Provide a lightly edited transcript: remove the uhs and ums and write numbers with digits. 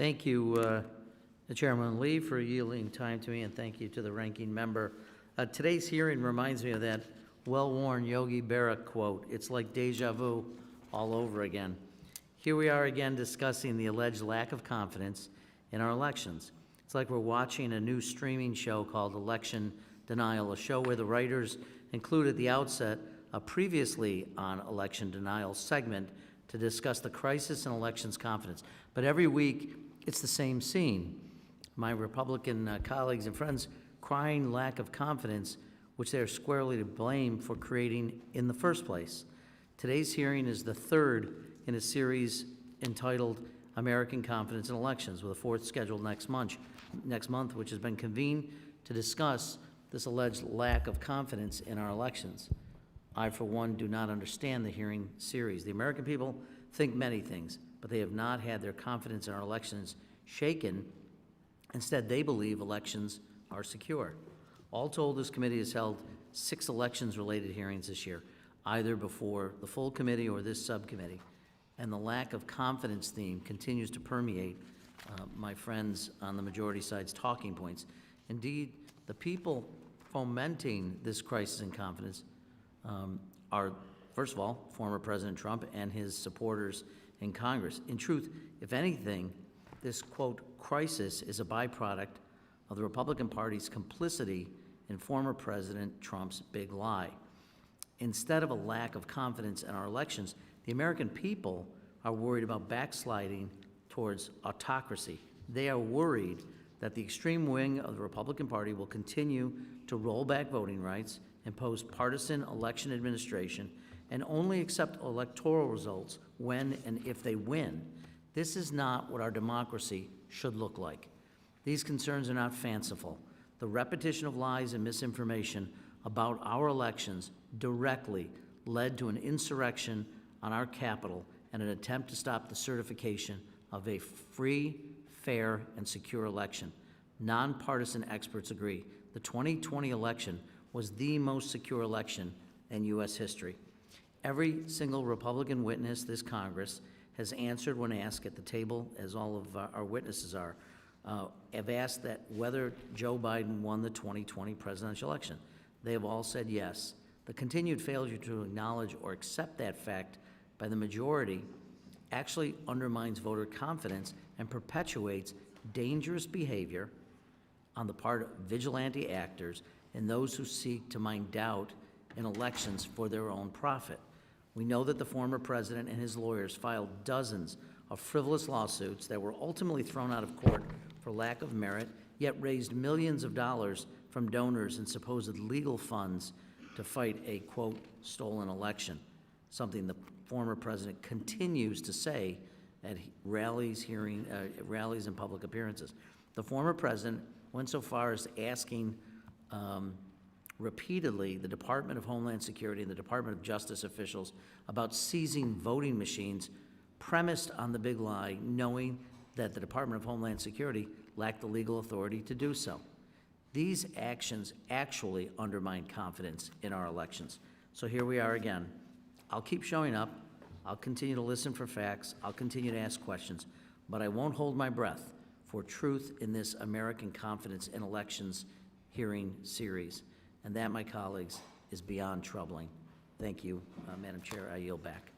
Thank you, Chairman Lee, for yielding time to me, and thank you to the ranking member. Today's hearing reminds me of that well-worn Yogi Berra quote, "It's like deja vu all over again." Here we are again discussing the alleged lack of confidence in our elections. It's like we're watching a new streaming show called Election Denial, a show where the writers include at the outset a previously on election denial segment to discuss the crisis in elections confidence. But every week, it's the same scene. My Republican colleagues and friends crying lack of confidence, which they are squarely to blame for creating in the first place. Today's hearing is the third in a series entitled American Confidence in Elections, with a fourth scheduled next month, which has been convened to discuss this alleged lack of confidence in our elections. I, for one, do not understand the hearing series. The American people think many things, but they have not had their confidence in our elections shaken. Instead, they believe elections are secure. All told, this committee has held 6 elections-related hearings this year, either before the full committee or this subcommittee. And the lack of confidence theme continues to permeate my friends on the majority side's talking points. Indeed, the people fomenting this crisis in confidence are, first of all, former President Trump and his supporters in Congress. In truth, if anything, this, quote, crisis is a byproduct of the Republican Party's complicity in former President Trump's big lie. Instead of a lack of confidence in our elections, the American people are worried about backsliding towards autocracy. They are worried that the extreme wing of the Republican Party will continue to roll back voting rights, impose partisan election administration, and only accept electoral results when and if they win. This is not what our democracy should look like. These concerns are not fanciful. The repetition of lies and misinformation about our elections directly led to an insurrection on our Capitol and an attempt to stop the certification of a free, fair, and secure election. Nonpartisan experts agree the 2020 election was the most secure election in U.S. history. Every single Republican witness this Congress has answered when asked at the table, as all of our witnesses are, have asked that whether Joe Biden won the 2020 presidential election. They have all said yes. The continued failure to acknowledge or accept that fact by the majority actually undermines voter confidence and perpetuates dangerous behavior on the part of vigilante actors and those who seek to mine doubt in elections for their own profit. We know that the former president and his lawyers filed dozens of frivolous lawsuits that were ultimately thrown out of court for lack of merit, yet raised millions of dollars from donors and supposed legal funds to fight a, quote, stolen election, something the former president continues to say at rallies, rallies and public appearances. The former president went so far as asking repeatedly the Department of Homeland Security and the Department of Justice officials about seizing voting machines premised on the big lie, knowing that the Department of Homeland Security lacked the legal authority to do so. These actions actually undermine confidence in our elections. So here we are again. I'll keep showing up. I'll continue to listen for facts. I'll continue to ask questions, but I won't hold my breath for truth in this American Confidence in Elections hearing series. And that, my colleagues, is beyond troubling. Thank you, Madam Chair. I yield back.